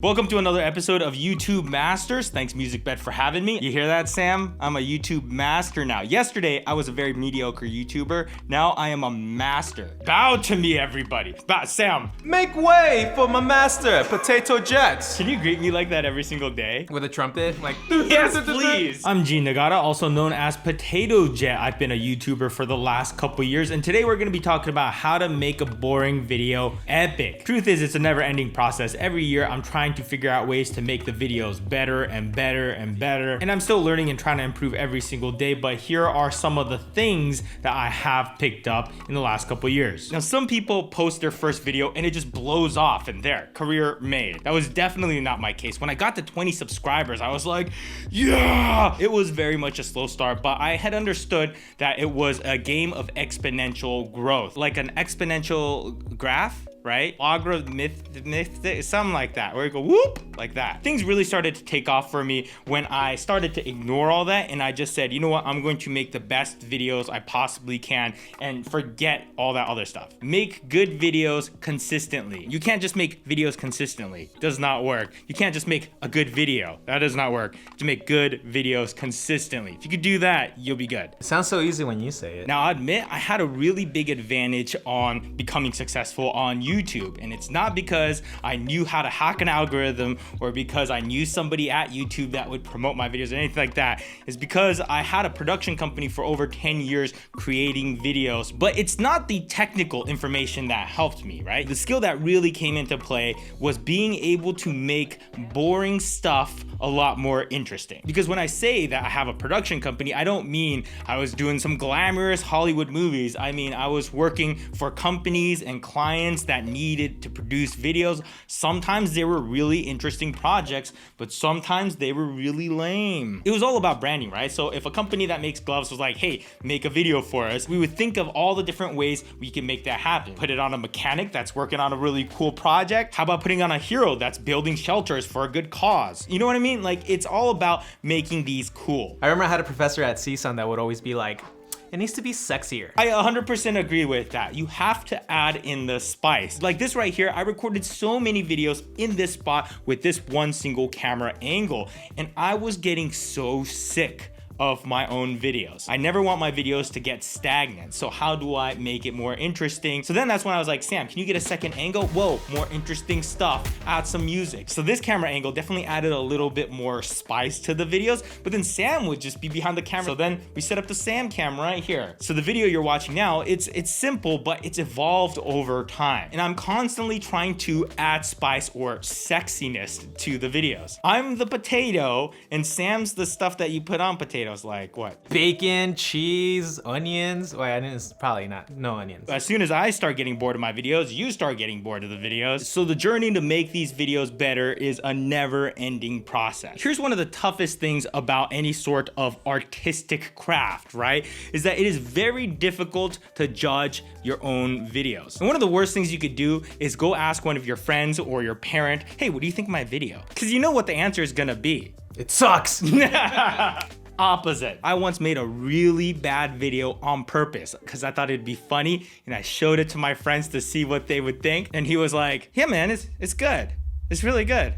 Welcome to another episode of YouTube Masters. Thanks Musicbed for having me. You hear that, Sam? I'm a YouTube master now. Yesterday, I was a very mediocre YouTuber. Now I am a master. Bow to me, everybody. Bow, Sam. Make way for my master, Potato Jets. Can you greet me like that every single day? With a trumpet, like Yes, please. I'm G Nagata, also known as Potato Jet. I've been a YouTuber for the last couple years, and today we're gonna be talking about how to make a boring video epic. Truth is, it's a never-ending process. Every year, I'm trying to figure out ways to make the videos better and better and better, and I'm still learning and trying to improve every single day, but here are some of the things that I have picked up in the last couple years. Now, some people post their first video and it just blows off and there, career made. That was definitely not my case. When I got to 20 subscribers, I was like, yeah! It was very much a slow start, but I had understood that it was a game of exponential growth, like an exponential graph, right? Logarithmic, something like that, where you go whoop, like that. Things really started to take off for me when I started to ignore all that and I just said, you know what, I'm going to make the best videos I possibly can and forget all that other stuff. Make good videos consistently. You can't just make videos consistently. It does not work. You can't just make a good video. That does not work. To make good videos consistently. If you could do that, you'll be good. It sounds so easy when you say it. Now, I admit I had a really big advantage on becoming successful on YouTube, and it's not because I knew how to hack an algorithm or because I knew somebody at YouTube that would promote my videos or anything like that. It's because I had a production company for over 10 years creating videos, but it's not the technical information that helped me, right? The skill that really came into play was being able to make boring stuff a lot more interesting. Because when I say that I have a production company, I don't mean I was doing some glamorous Hollywood movies. I mean, I was working for companies and clients that needed to produce videos. Sometimes they were really interesting projects, but sometimes they were really lame. It was all about branding, right? So if a company that makes gloves was like, hey, make a video for us, we would think of all the different ways we can make that happen. Put it on a mechanic that's working on a really cool project. How about putting on a hero that's building shelters for a good cause? You know what I mean? Like, it's all about making these cool. I remember I had a professor at CSUN that would always be like, it needs to be sexier. I 100% agree with that. You have to add in the spice. Like this right here, I recorded so many videos in this spot with this one single camera angle, and I was getting so sick of my own videos. I never want my videos to get stagnant. So how do I make it more interesting? So then that's when I was like, Sam, can you get a second angle? Whoa, more interesting stuff. Add some music. So this camera angle definitely added a little bit more spice to the videos, but then Sam would just be behind the camera. So then we set up the Sam cam right here. So the video you're watching now, it's simple, but it's evolved over time. And I'm constantly trying to add spice or sexiness to the videos. I'm the potato and Sam's the stuff that you put on potatoes. Like what? Bacon, cheese, onions. Wait, I didn't, probably not, no onions. As soon as I start getting bored of my videos, you start getting bored of the videos. So the journey to make these videos better is a never-ending process. Here's one of the toughest things about any sort of artistic craft, right? Is that it is very difficult to judge your own videos. And one of the worst things you could do is go ask one of your friends or your parent, hey, what do you think of my video? Because you know what the answer is gonna be. It sucks. Opposite. I once made a really bad video on purpose because I thought it'd be funny, and I showed it to my friends to see what they would think, and he was like, yeah man, it's good. It's really good.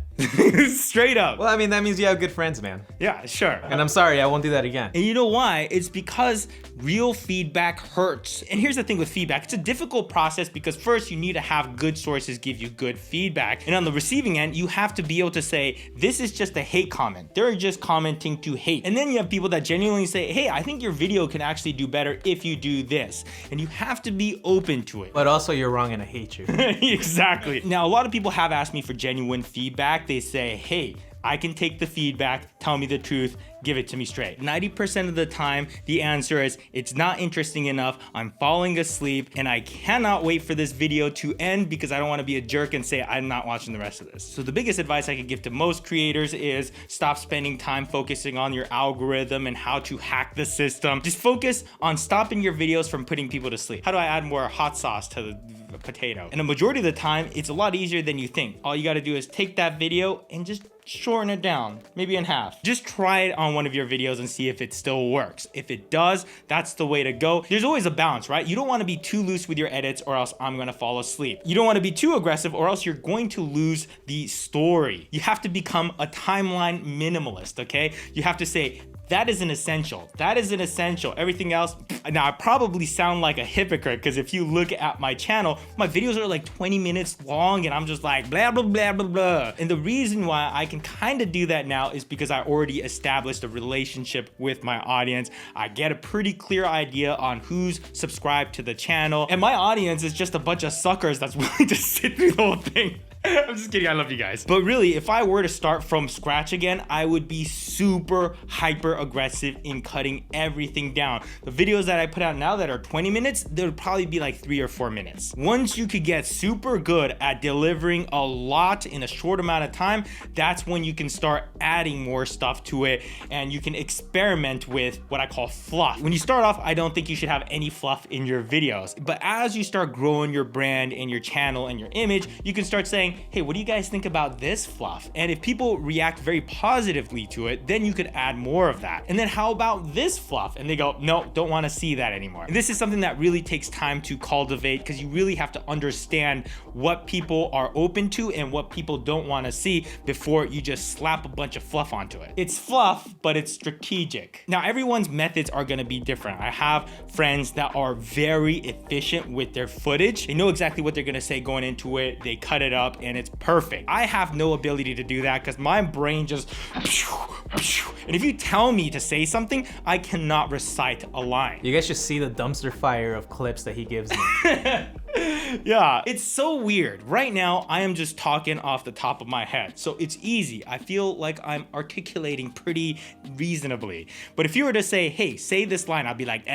Straight up. Well, I mean, that means you have good friends, man. Yeah, sure. And I'm sorry, I won't do that again. And you know why? It's because real feedback hurts. And here's the thing with feedback. It's a difficult process because first you need to have good sources give you good feedback. And on the receiving end, you have to be able to say, this is just a hate comment. They're just commenting to hate. And then you have people that genuinely say, hey, I think your video can actually do better if you do this. And you have to be open to it. But also you're wrong and I hate you. Exactly. Now, a lot of people have asked me for genuine feedback. They say, hey, I can take the feedback, tell me the truth, give it to me straight. 90% of the time, the answer is, it's not interesting enough, I'm falling asleep, and I cannot wait for this video to end because I don't want to be a jerk and say I'm not watching the rest of this. So the biggest advice I could give to most creators is stop spending time focusing on your algorithm and how to hack the system. Just focus on stopping your videos from putting people to sleep. How do I add more hot sauce to the potato? And the majority of the time, it's a lot easier than you think. All you got to do is take that video and just shorten it down, maybe in half. Just try it on on one of your videos and see if it still works. If it does, that's the way to go. There's always a balance, right? You don't want to be too loose with your edits or else I'm gonna fall asleep. You don't want to be too aggressive or else you're going to lose the story. You have to become a timeline minimalist, okay? You have to say, that is an essential. That is an essential. Everything else, now I probably sound like a hypocrite because if you look at my channel, my videos are like 20 minutes long and I'm just like blah, blah, blah, blah, blah. And the reason why I can kind of do that now is because I already established a relationship with my audience. I get a pretty clear idea on who's subscribed to the channel. And my audience is just a bunch of suckers that's willing to sit through the whole thing. I'm just kidding, I love you guys. But really, if I were to start from scratch again, I would be super hyper aggressive in cutting everything down. The videos that I put out now that are 20 minutes, they would probably be like 3 or 4 minutes. Once you could get super good at delivering a lot in a short amount of time, that's when you can start adding more stuff to it and you can experiment with what I call fluff. When you start off, I don't think you should have any fluff in your videos. But as you start growing your brand and your channel and your image, you can start saying, hey, what do you guys think about this fluff? And if people react very positively to it, then you could add more of that. And then how about this fluff? And they go, no, don't want to see that anymore. And this is something that really takes time to cultivate because you really have to understand what people are open to and what people don't want to see before you just slap a bunch of fluff onto it. It's fluff, but it's strategic. Now, everyone's methods are going to be different. I have friends that are very efficient with their footage. They know exactly what they're going to say going into it. They cut it up and it's perfect. I have no ability to do that because my brain just, and if you tell me to say something, I cannot recite a line. You guys should see the dumpster fire of clips that he gives me. Yeah, it's so weird. Right now, I am just talking off the top of my head. So it's easy. I feel like I'm articulating pretty reasonably. But if you were to say, hey, say this line, I'll be like,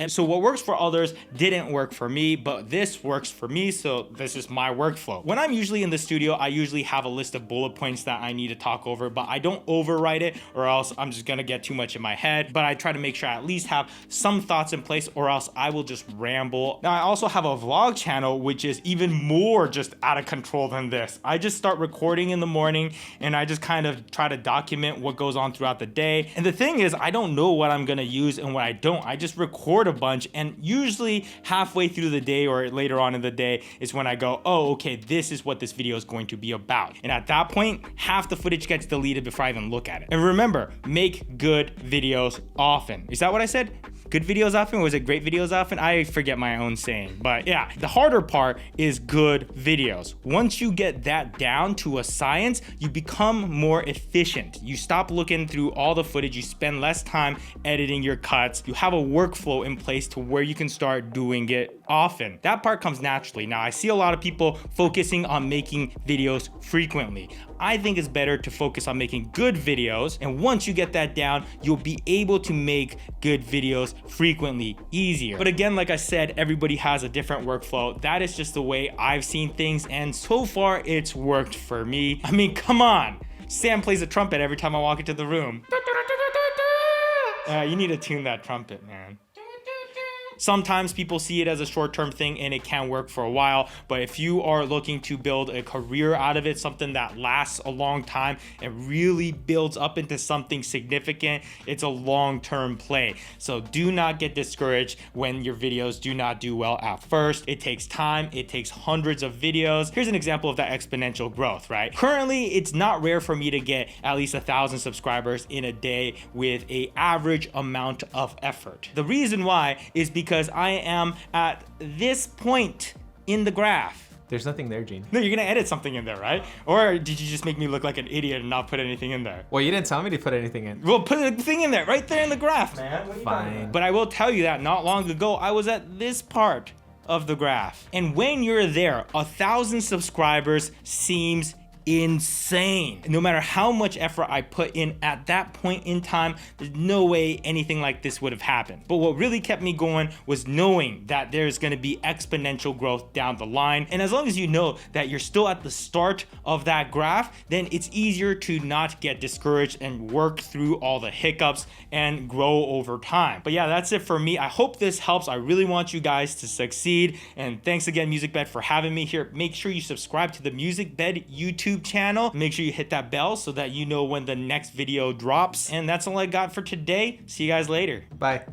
So what works for others didn't work for me, but this works for me. So this is my workflow. When I'm usually in the studio, I usually have a list of bullet points that I need to talk over, but I don't overwrite it or else I'm just gonna get too much in my head. But I try to make sure I at least have some thoughts in place or else I will just ramble. Now, I also have a vlog channel, which is even more just out of control than this. I just start recording in the morning and I just kind of try to document what goes on throughout the day. And the thing is, I don't know what I'm gonna use and what I don't. I just record a bunch and usually halfway through the day or later on in the day is when I go, oh, okay, this is what this video is going to be about. And at that point, half the footage gets deleted before I even look at it. And remember, make good videos often. Is that what I said? Good videos often? Or was it great videos often? I forget my own saying. But yeah, the harder part is good videos. Once you get that down to a science, you become more efficient. You stop looking through all the footage. You spend less time editing your cuts. You have a workflow in place to where you can start doing it often. That part comes naturally. Now, I see a lot of people focusing on making videos frequently. I think it's better to focus on making good videos. And once you get that down, you'll be able to make good videos frequently easier. But again, like I said, everybody has a different workflow. That is just the way I've seen things. And so far it's worked for me. I mean, come on. Sam plays a trumpet every time I walk into the room. You need to tune that trumpet, man. Sometimes people see it as a short-term thing and it can work for a while, but if you are looking to build a career out of it, something that lasts a long time and really builds up into something significant, it's a long-term play. So do not get discouraged when your videos do not do well at first. It takes time, it takes hundreds of videos. Here's an example of that exponential growth, right? Currently, it's not rare for me to get at least 1,000 subscribers in a day with an average amount of effort. The reason why is because I am at this point in the graph. There's nothing there, Gene. No, you're gonna edit something in there, right? Or did you just make me look like an idiot and not put anything in there? Well, you didn't tell me to put anything in. Well, put a thing in there, right there in the graph, man. Fine. But I will tell you that not long ago, I was at this part of the graph. And when you're there, 1,000 subscribers seems insane. No matter how much effort I put in at that point in time, there's no way anything like this would have happened. But what really kept me going was knowing that there's gonna be exponential growth down the line. And as long as you know that you're still at the start of that graph, then it's easier to not get discouraged and work through all the hiccups and grow over time. But yeah, that's it for me. I hope this helps. I really want you guys to succeed. And thanks again, Musicbed, for having me here. Make sure you subscribe to the Musicbed YouTube YouTube channel. Make sure you hit that bell so that you know when the next video drops. And that's all I got for today. See you guys later. Bye.